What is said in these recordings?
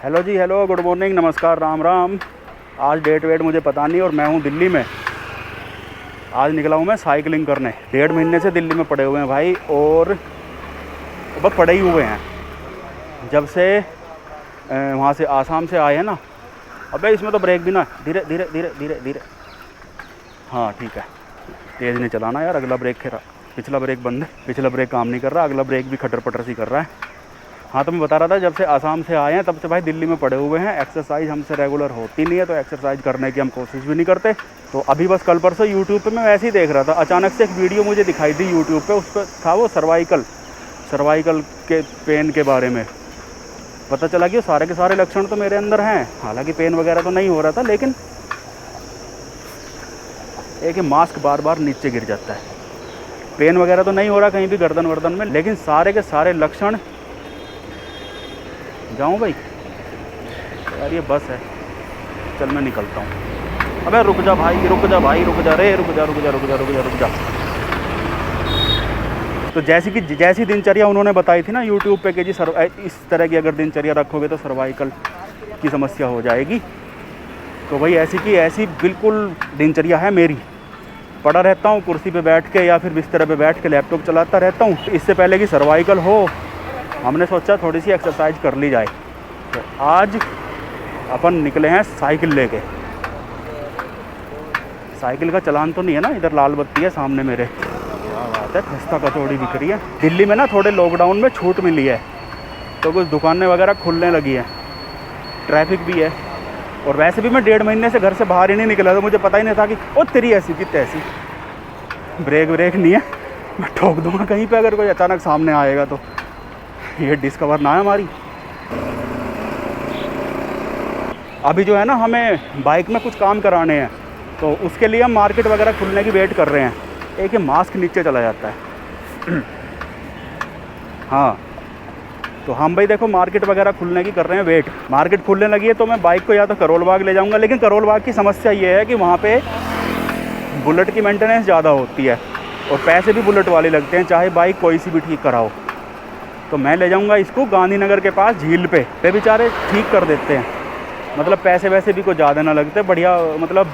Hello जी, hello, good morning, नमस्कार, राम राम। आज date wait मुझे पता नहीं और मैं हूँ दिल्ली में। आज निकला हूँ मैं साइकिलिंग करने। 1.5 महीने से दिल्ली में पड़े हुए हैं भाई, और बस पड़े ही हुए हैं जब से वहाँ से आसाम से आए हैं ना। अबे इसमें तो ब्रेक भी ना, धीरे धीरे धीरे धीरे धीरे। हाँ ठीक है, तेज़ नहीं चलाना यार। अगला ब्रेक खेरा, पिछला ब्रेक बंद है, पिछला ब्रेक काम नहीं कर रहा, अगला ब्रेक भी खटर पटर सी कर रहा है। हाँ तो मैं बता रहा था, जब से आसाम से आए हैं तब से भाई दिल्ली में पड़े हुए हैं। एक्सरसाइज हमसे रेगुलर होती नहीं है, तो एक्सरसाइज करने की हम कोशिश भी नहीं करते। तो अभी बस कल परसों यूट्यूब पे मैं वैसे ही देख रहा था, अचानक से एक वीडियो मुझे दिखाई दी यूट्यूब पे। उस पर था वो सर्वाइकल के पेन के बारे में। पता चला कि सारे के सारे लक्षण तो मेरे अंदर हैं। हालांकि पेन वगैरह तो नहीं हो रहा था, लेकिन एक मास्क बार बार नीचे गिर जाता है। पेन वगैरह तो नहीं हो रहा कहीं भी गर्दन वर्दन में, लेकिन सारे के सारे लक्षण। जाऊँ भाई यार, ये बस है, चल मैं निकलता हूँ। अबे रुक जा भाई, रुक जा भाई, रुक जा रे, रुक जा रुक जा रुक जा रुक जा रुक जा। तो जैसी दिनचर्या उन्होंने बताई थी ना यूट्यूब पे कि जी इस तरह की अगर दिनचर्या रखोगे तो सर्वाइकल की समस्या हो जाएगी। तो भाई ऐसी की ऐसी बिल्कुल दिनचर्या है मेरी। पड़ा रहता हूँ कुर्सी पे बैठ के या फिर बिस्तर पे बैठ के लैपटॉप चलाता रहता हूँ। इससे पहले कि सर्वाइकल हो, हमने सोचा थोड़ी सी एक्सरसाइज कर ली जाए। तो आज अपन निकले हैं साइकिल लेके। साइकिल का चलान तो नहीं है ना, इधर लाल बत्ती है सामने मेरे। क्या बात है, खस्ता कचौड़ी बिक रही है। दिल्ली में ना थोड़े लॉकडाउन में छूट मिली है, तो कुछ दुकानें वगैरह खुलने लगी हैं, ट्रैफिक भी है। और वैसे भी मैं 1.5 महीने से घर से बाहर ही नहीं निकला, तो मुझे पता ही नहीं था कि ओ तेरी ऐसी की तैसी। ब्रेक नहीं है, मैं ठोक दूँगा कहीं पे अगर कोई अचानक सामने आएगा तो। ये डिस्कवर ना है हमारी। अभी जो है ना, हमें बाइक में कुछ काम कराने हैं, तो उसके लिए हम मार्केट वगैरह खुलने की वेट कर रहे हैं। एक ये मास्क नीचे चला जाता है। हाँ तो हम भाई देखो मार्केट वगैरह खुलने की कर रहे हैं वेट। मार्केट खुलने लगी है तो मैं बाइक को या तो करोल बाग ले जाऊंगा, लेकिन करोल बाग की समस्या ये है कि वहाँ पे बुलेट की मेंटेनेंस ज़्यादा होती है और पैसे भी बुलेट वाले लगते हैं, चाहे बाइक कोई सी भी ठीक कराओ। तो मैं ले जाऊंगा इसको गांधीनगर के पास झील पे बेचारे ठीक कर देते हैं। मतलब पैसे वैसे भी कोई ज़्यादा ना लगते, बढ़िया मतलब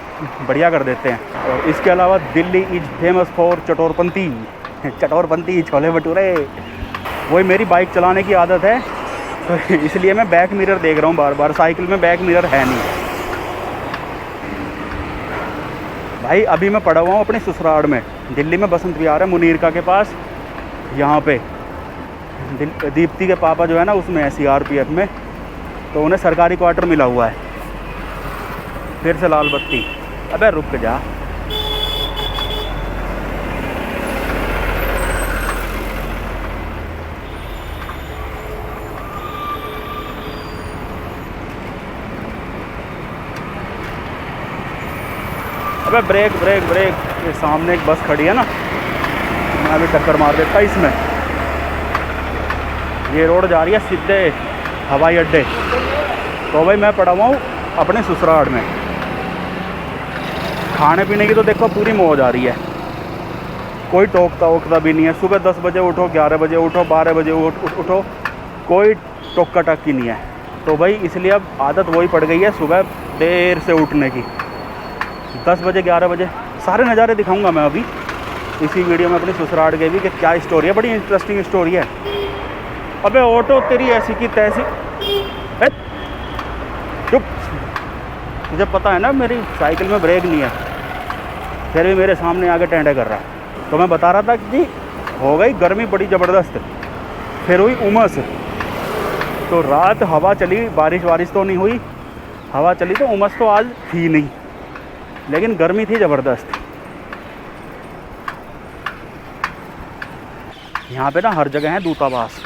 बढ़िया कर देते हैं। और इसके अलावा दिल्ली इज़ फेमस फॉर चटोरपंती छोले भटूरे। वही मेरी बाइक चलाने की आदत है, तो इसलिए मैं बैक मिरर देख रहा हूँ बार बार। साइकिल में बैक मिरर है नहीं भाई। अभी मैं पड़ा हुआ हूँ अपनी ससुराल में, दिल्ली में बसंत विहार है मुनीरका के पास। यहाँ पे दीप्ति के पापा जो है ना उसमें है CRPF में, तो उन्हें सरकारी क्वार्टर मिला हुआ है। फिर से लाल बत्ती। अबे रुक जा। अबे ब्रेक ब्रेक ब्रेक। ये सामने एक बस खड़ी है ना, मैं अभी टक्कर मार देता इसमें। ये रोड जा रही है सीधे हवाई अड्डे। तो भाई मैं पड़ा हुआ हूँ अपने ससुराल में। खाने पीने की तो देखो पूरी मौज आ रही है, कोई टोकता वोकता भी नहीं है। सुबह 10 बजे उठो, 11 बजे उठो, 12 बजे उठो, कोई टोका टक्की नहीं है। तो भाई इसलिए अब आदत वही पड़ गई है सुबह देर से उठने की। 10 बजे 11 बजे सारे नज़ारे दिखाऊंगा मैं अभी इसी वीडियो में अपनी ससुराल के भी, कि क्या स्टोरी है। बड़ी इंटरेस्टिंग स्टोरी है। अबे ऑटो तेरी ऐसी की तैसी। चुप। मुझे पता है ना मेरी साइकिल में ब्रेक नहीं है, फिर भी मेरे सामने आके टेंडे कर रहा है। तो मैं बता रहा था कि जी हो गई गर्मी बड़ी ज़बरदस्त, फिर हुई उमस। तो रात हवा चली, बारिश तो नहीं हुई, हवा चली तो उमस तो आज थी नहीं, लेकिन गर्मी थी ज़बरदस्त। यहाँ पे ना हर जगह है दूतावास।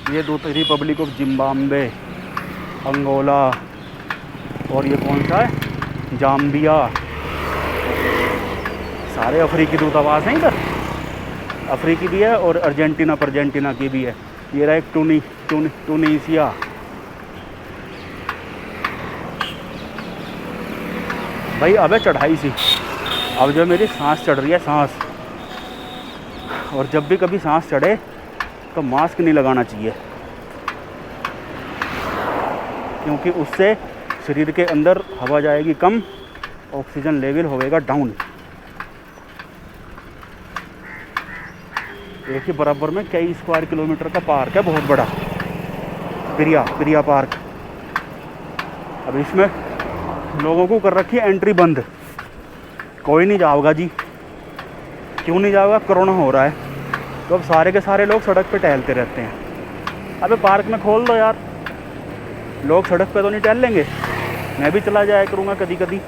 ये रिपब्लिक ऑफ जिम्बाब्वे, अंगोला, और ये कौन सा है, जाम्बिया। सारे अफ्रीकी दूतावास हैं इधर। अफ्रीकी भी है और अर्जेंटीना की भी है। ये रहा एक टूनीसिया। भाई अबे चढ़ाई सी। अब जो मेरी सांस चढ़ रही है, सांस। और जब भी कभी सांस चढ़े तो मास्क नहीं लगाना चाहिए। क्योंकि उससे शरीर के अंदर हवा जाएगी कम, ऑक्सीजन लेवल होएगा डाउन। एक ही बराबर में कई स्क्वायर किलोमीटर का पार्क है, बहुत बड़ा, प्रिया पार्क। अब इसमें लोगों को कर रखी है एंट्री बंद, कोई नहीं जाओगा जी। क्यों नहीं जाओगा? कोरोना हो रहा है, तो अब सारे के सारे लोग सड़क पे टहलते रहते हैं। अबे पार्क में खोल दो यार, लोग सड़क पे तो नहीं टहल लेंगे। मैं भी चला जाया करूँगा कभी कभी।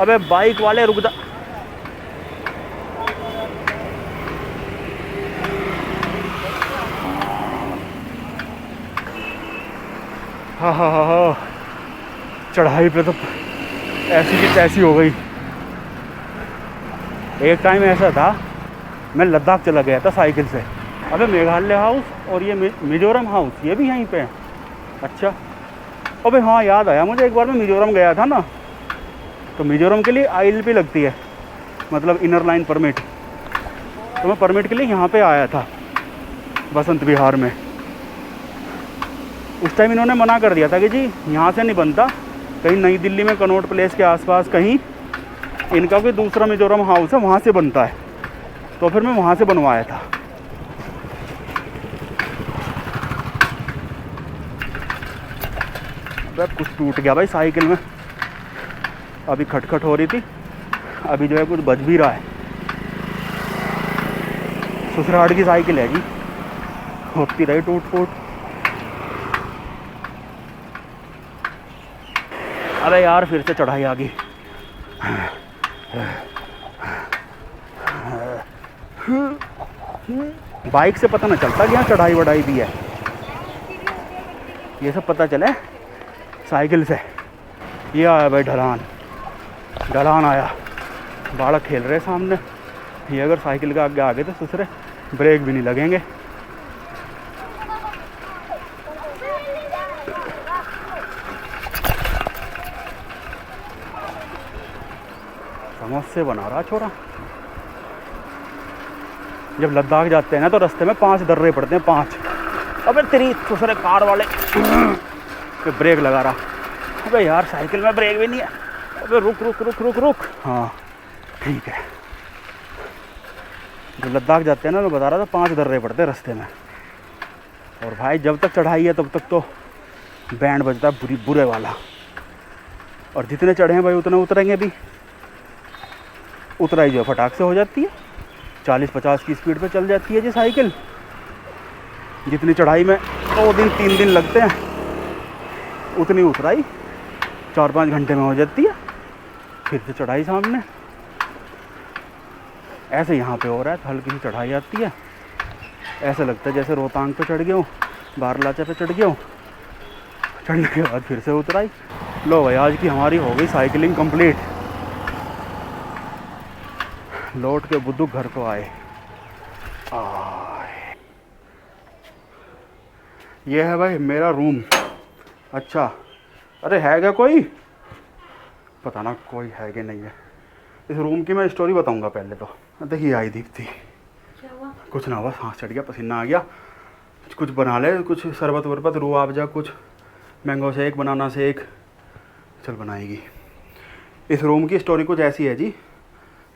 अबे बाइक वाले रुक जा। हाँ, चढ़ाई पे तो ऐसी की तैसी हो गई। एक टाइम ऐसा था, मैं लद्दाख चला गया था साइकिल से। अबे मेघालय हाउस और ये मिजोरम हाउस, ये भी यहीं पे है। अच्छा, अबे हाँ याद आया मुझे, एक बार मैं मिजोरम गया था ना, तो मिजोरम के लिए ILP लगती है, मतलब इनर लाइन परमिट। तो मैं परमिट के लिए यहाँ पे आया था बसंत विहार में। उस टाइम इन्होंने मना कर दिया था कि जी यहाँ से नहीं बनता, कहीं नई दिल्ली में कनॉट प्लेस के आसपास कहीं इनका कोई दूसरा मिजोरम हाउस है, वहाँ से बनता है। तो फिर मैं वहाँ से बनवाया था। अब कुछ टूट गया भाई साइकिल में, अभी खटखट हो रही थी, अभी जो है कुछ बज भी रहा है। ससुराल की साइकिल है जी, होती रही टूट फूट। अबे यार फिर से चढ़ाई आ गई। बाइक से पता ना चलता कि यहाँ चढ़ाई वढ़ाई भी है, ये सब पता चले साइकिल से। ये आया भाई ढलान आया, बालक खेल रहे सामने। ये अगर साइकिल के आगे आ गए तो दूसरे ब्रेक भी नहीं लगेंगे। समोसे बना रहा छोरा। जब लद्दाख जाते हैं ना तो रास्ते में 5 दर्रे पड़ते हैं, 5। अबे तेरी दूसरे कार वाले पे ब्रेक लगा रहा। अबे यार साइकिल में ब्रेक भी नहीं है। अबे रुक। हाँ ठीक है। जब लद्दाख जाते हैं ना, मैं बता रहा था 5 दर्रे पड़ते हैं रास्ते में। और भाई जब तक चढ़ाई है तब तक तो बैंड बजता है बुरे वाला। और जितने चढ़े हैं भाई उतने उतरेंगे भी। उतराई जो है फटाक से हो जाती है, 40-50 की स्पीड पे चल जाती है जी साइकिल। जितनी चढ़ाई में 2 दिन 3 दिन लगते हैं, उतनी उतराई 4-5 घंटे में हो जाती है। फिर से चढ़ाई सामने। ऐसे यहाँ पे हो रहा है, तो हल्की सी चढ़ाई आती है, ऐसा लगता है जैसे रोहतांग पे चढ़ गया हूँ, बारलाचा पे चढ़ गया हूँ। चढ़ने के बाद फिर से उतराई। लो भाई आज की हमारी हो गई साइकिलिंग कंप्लीट। लौट के बुद्धू घर को आए। ये है भाई मेरा रूम। अच्छा, अरे है क्या कोई? पता ना कोई है कि नहीं है। इस रूम की मैं स्टोरी बताऊंगा पहले तो। देखिए आई दीप्ति, कुछ ना हुआ, सांस चढ़ गया, पसीना आ गया। कुछ बना ले, कुछ शरबत वरबत, रूह अफ़ज़ा, कुछ मैंगो शेक, बनाना शेक, चल बनाएगी। इस रूम की स्टोरी कुछ ऐसी है जी।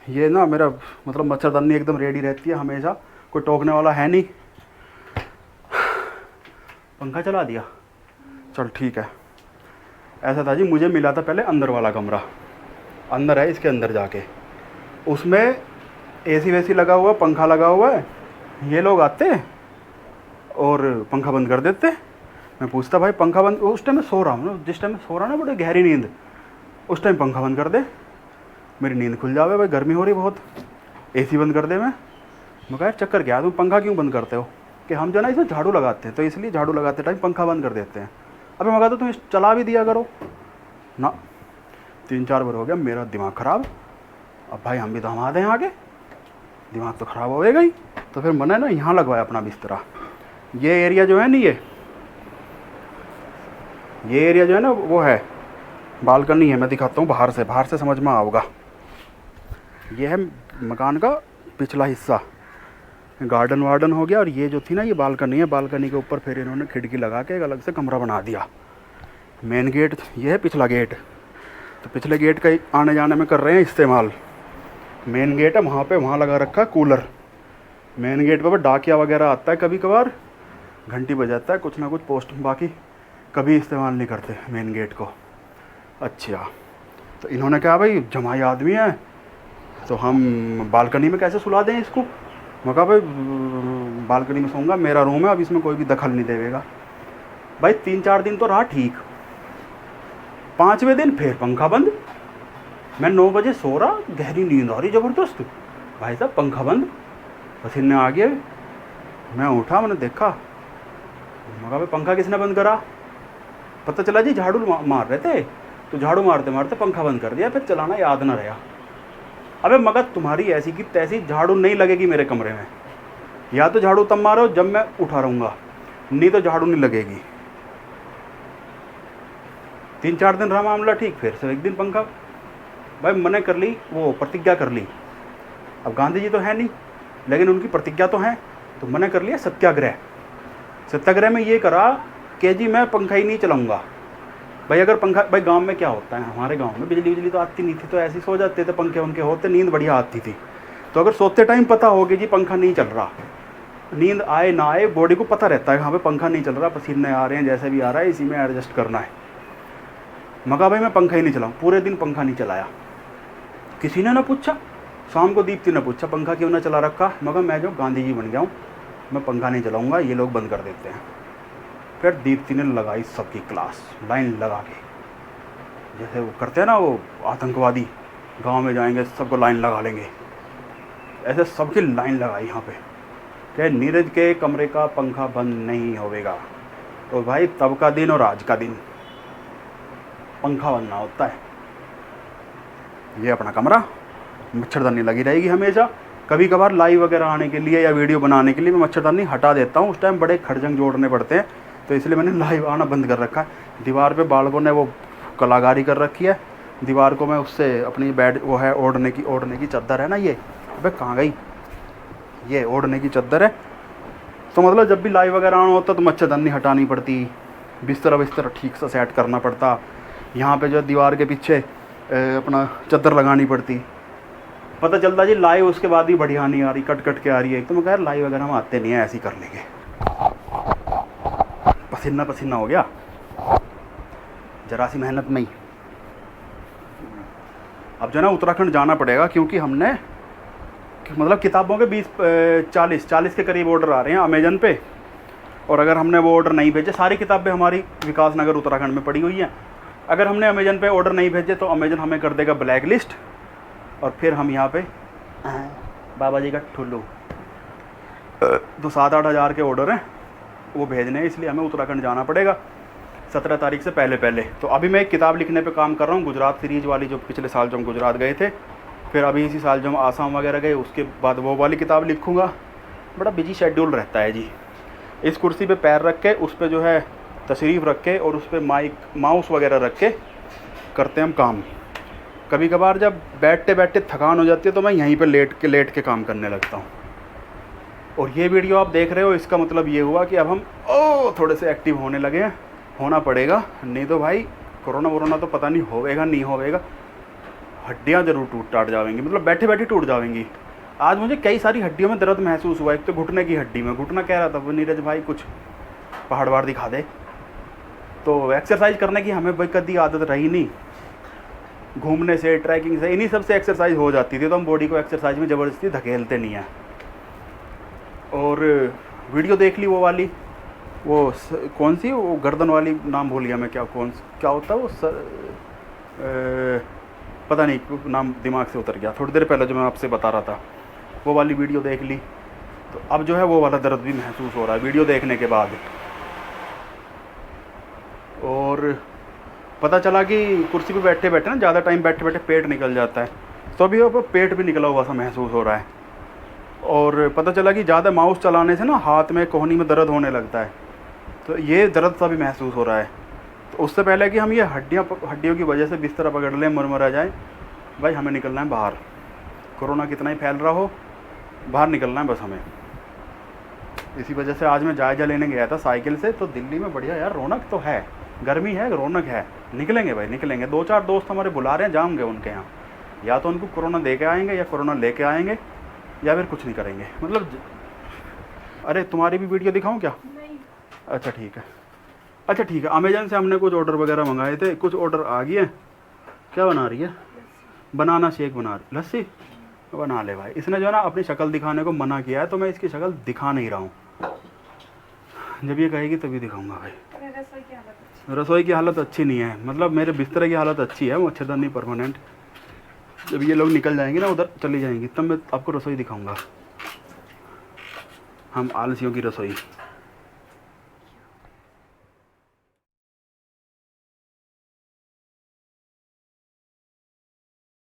ये ना मेरा मतलब मच्छरदानी एकदम रेडी रहती है हमेशा, कोई टोकने वाला है नहीं। पंखा चला दिया, चल ठीक है। ऐसा था जी, मुझे मिला था पहले अंदर वाला कमरा, अंदर है इसके अंदर जाके, उसमें AC वेसी लगा हुआ, पंखा लगा हुआ है। ये लोग आते और पंखा बंद कर देते। मैं पूछता भाई पंखा बंद, उस टाइम मैं सो रहा हूँ ना, जिस टाइम मैं सो रहा ना बड़ी गहरी नींद, उस टाइम पंखा बंद कर दे, मेरी नींद खुल जावे। भाई गर्मी हो रही बहुत, AC बंद कर दे। मैं कहा यार चक्कर क्या, तुम पंखा क्यों बंद करते हो? कि हम जो ना इसमें झाड़ू लगाते हैं, तो इसलिए झाड़ू लगाते टाइम पंखा बंद कर देते हैं। अबे मैं कहता तुम चला भी दिया करो ना। 3-4 बार हो गया, मेरा दिमाग ख़राब। अब भाई हम भी तो हम हैं आगे, दिमाग तो ख़राब होएगा ही। तो फिर मैंने ना यहाँ लगवाया अपना बिस्तरा। ये एरिया जो है नहीं, ये एरिया जो है ना वो है बालकनी है। मैं दिखाता हूँ बाहर से समझ में आओगा। ये है मकान का पिछला हिस्सा, गार्डन वार्डन हो गया। और ये जो थी ना, ये बालकनी है, बालकनी के ऊपर फिर इन्होंने खिड़की लगा के एक अलग से कमरा बना दिया। मेन गेट ये है, पिछला गेट, तो पिछले गेट का आने जाने में कर रहे हैं इस्तेमाल। मेन गेट है वहाँ पे, वहाँ लगा रखा है कूलर। मेन गेट पे डाकिया वगैरह आता है, कभी कभार घंटी बजाता है, कुछ ना कुछ पोस्ट, बाकी कभी इस्तेमाल नहीं करते मेन गेट को। अच्छा, तो इन्होंने कहा भाई जमाई आदमी है तो हम बालकनी में कैसे सुला दें इसको। मैं कहा भाई बालकनी में सोऊंगा, मेरा रूम है, अब इसमें कोई भी दखल नहीं देगा। भाई 3-4 दिन तो रहा ठीक, 5वें दिन फिर पंखा बंद। मैं 9 बजे सो रहा, गहरी नींद आ रही ज़बरदस्त, भाई साहब पंखा बंद, पसीने आ गए। मैं उठा, मैंने देखा, मैं कहा भाई पंखा किसने बंद करा। पता चला जी झाड़ू मार रहे थे, तो झाड़ू मारते मारते पंखा बंद कर दिया, फिर चलाना याद ना रहा। अबे मगर तुम्हारी ऐसी की तैसी झाड़ू नहीं लगेगी मेरे कमरे में, या तो झाड़ू तब मारो जब मैं उठा रहूँगा, नहीं तो झाड़ू नहीं लगेगी। 3-4 दिन रहा मामला ठीक, फिर से एक दिन पंखा। भाई मैंने कर ली, वो प्रतिज्ञा कर ली। अब गांधी जी तो है नहीं, लेकिन उनकी प्रतिज्ञा तो है, तो मैंने कर लिया सत्याग्रह। सत्याग्रह में ये करा कि जी मैं पंखा ही नहीं चलाऊँगा। भाई अगर पंखा, भाई गांव में क्या होता है, हमारे गांव में बिजली तो आती नहीं थी, तो ऐसे ही सो जाते थे, पंखे वंखे होते, नींद बढ़िया आती थी। तो अगर सोते टाइम पता हो कि जी पंखा नहीं चल रहा, नींद आए ना आए बॉडी को पता रहता है हाँ भाई पंखा नहीं चल रहा, पसीने आ रहे हैं, जैसे भी आ रहा है इसी में एडजस्ट करना है। मगा भाई मैं पंखा ही नहीं चलाऊँ, पूरे दिन पंखा नहीं चलाया। किसी ने ना पूछा, शाम को दीप्ति ने पूछा पंखा क्यों ना चला रखा। मगर मैं जो गांधी जी बन गया हूँ, मैं पंखा नहीं चलाऊँगा, ये लोग बंद कर देते हैं। फिर दीप्ति ने लगाई सबकी क्लास, लाइन लगा के, जैसे वो करते हैं ना वो आतंकवादी, गांव में जाएंगे सबको लाइन लगा लेंगे, ऐसे सबकी लाइन लगाई यहाँ पे कि नीरज के कमरे का पंखा बंद नहीं होगा। तो भाई तब का दिन और आज का दिन पंखा बनना होता है। ये अपना कमरा, मच्छरदानी लगी रहेगी हमेशा। कभी कभार लाइव वगैरह आने के लिए या वीडियो बनाने के लिए मैं मच्छरदानी हटा देता हूँ, उस टाइम बड़े खड़जंग जोड़ने पड़ते हैं, तो इसलिए मैंने लाइव आना बंद कर रखा है। दीवार पे बालकों ने वो कलाकारी कर रखी है, दीवार को मैं उससे अपनी बेड, वो है ओढ़ने की चादर है ना, ये अबे कहाँ गई, ये ओढ़ने की चादर है। तो मतलब जब भी लाइव वगैरह आना होता तो मच्छरदानी हटानी पड़ती, बिस्तर ठीक से सेट करना पड़ता, यहाँ पे जो दीवार के पीछे अपना चादर लगानी पड़ती। पता चलता जी लाइव उसके बाद ही बढ़िया नहीं आ रही, कट के आ रही है। तो मैं कह लाइव वगैरह हम आते नहीं है, ऐसे ही कर लेंगे। पसीना हो गया, जरा सी मेहनत नहीं। अब जो है ना उत्तराखंड जाना पड़ेगा, क्योंकि हमने मतलब किताबों के 40 के करीब ऑर्डर आ रहे हैं अमेजन पे। और अगर हमने वो ऑर्डर नहीं भेजे, सारी किताबें हमारी विकास नगर उत्तराखंड में पड़ी हुई हैं, अगर हमने अमेजन पे ऑर्डर नहीं भेजे तो अमेजन हमें कर देगा ब्लैक लिस्ट, और फिर हम यहाँ पे बाबा जी का ठुल्लू। तो 7-8 हज़ार के ऑर्डर हैं, वो भेजने हैं, इसलिए हमें उत्तराखंड जाना पड़ेगा 17 तारीख से पहले। तो अभी मैं एक किताब लिखने पे काम कर रहा हूँ, गुजरात सीरीज़ वाली, जो पिछले साल जो हम गुजरात गए थे, फिर अभी इसी साल जो हम आसाम वगैरह गए, उसके बाद वो वाली किताब लिखूँगा। बड़ा बिजी शेड्यूल रहता है जी। इस कुर्सी पे पैर रख के, उस पर जो है तशरीफ़ रख के, और उस पर माउस वगैरह रख के करते हैं हम काम। कभी कभार जब बैठते बैठते थकान हो जाती है तो मैं यहीं पे लेट के काम करने लगता हूँ। और ये वीडियो आप देख रहे हो, इसका मतलब ये हुआ कि अब हम थोड़े से एक्टिव होने लगे हैं, होना पड़ेगा, नहीं तो भाई कोरोना तो पता नहीं होवेगा नहीं होवेगा, हड्डियाँ ज़रूर टूट टाट जाएंगी, मतलब बैठे बैठे टूट जाएंगी। आज मुझे कई सारी हड्डियों में दर्द महसूस हुआ। एक तो घुटने की हड्डी में, घुटना कह रहा था वो नीरज भाई कुछ पहाड़ वहाड़ दिखा दे। तो एक्सरसाइज करने की हमें भाई कभी आदत रही नहीं, घूमने से, ट्रैकिंग से, इन्हीं सब से एक्सरसाइज हो जाती थी, तो हम बॉडी को एक्सरसाइज में ज़बरदस्ती धकेलते नहीं हैं। और वीडियो देख ली वो वाली, वो कौन सी, वो गर्दन वाली, नाम भूल गया मैं, क्या होता है वो पता नहीं, नाम दिमाग से उतर गया। थोड़ी देर पहले जो मैं आपसे बता रहा था, वो वाली वीडियो देख ली, तो अब जो है वो वाला दर्द भी महसूस हो रहा है वीडियो देखने के बाद। और पता चला कि कुर्सी पे बैठे बैठे ना, ज़्यादा टाइम बैठे बैठे पेट निकल जाता है, तो अभी अब पेट भी निकला हुआ सा महसूस हो रहा है। और पता चला कि ज़्यादा माउस चलाने से ना हाथ में, कोहनी में दर्द होने लगता है, तो ये दर्द सा भी महसूस हो रहा है। तो उससे पहले कि हम ये हड्डियों की वजह से बिस्तर पकड़ लें, मर जाए, भाई हमें निकलना है बाहर। कोरोना कितना ही फैल रहा हो, बाहर निकलना है बस हमें। इसी वजह से आज मैं जायज़ा लेने गया था साइकिल से। तो दिल्ली में बढ़िया यार रौनक तो है, गर्मी है रौनक है। निकलेंगे भाई निकलेंगे, 2-4 दोस्त हमारे बुला रहे हैं, जाऊँगे उनके यहाँ। या तो उनको कोरोना दे के आएंगे या कोरोना लेके आएंगे या फिर कुछ नहीं करेंगे। मतलब अरे तुम्हारी भी वीडियो दिखाऊँ क्या? नहीं। अच्छा ठीक है, अच्छा ठीक है। अमेजन से हमने कुछ ऑर्डर वगैरह मंगाए थे, कुछ ऑर्डर आ गए हैं। क्या बना रही है? बनाना शेक बना रही। लस्सी बना ले भाई। इसने जो है ना अपनी शक्ल दिखाने को मना किया है, तो मैं इसकी शक्ल दिखा नहीं रहा हूँ। जब ये कहेगी तभी दिखाऊंगा भाई। रसोई की हालत अच्छी नहीं है, मतलब मेरे बिस्तर की हालत अच्छी है, मच्छरदानी परमानेंट। जब ये लोग निकल जाएंगे ना उधर चली जाएंगी, तब मैं आपको रसोई दिखाऊंगा। हम आलसियों की रसोई।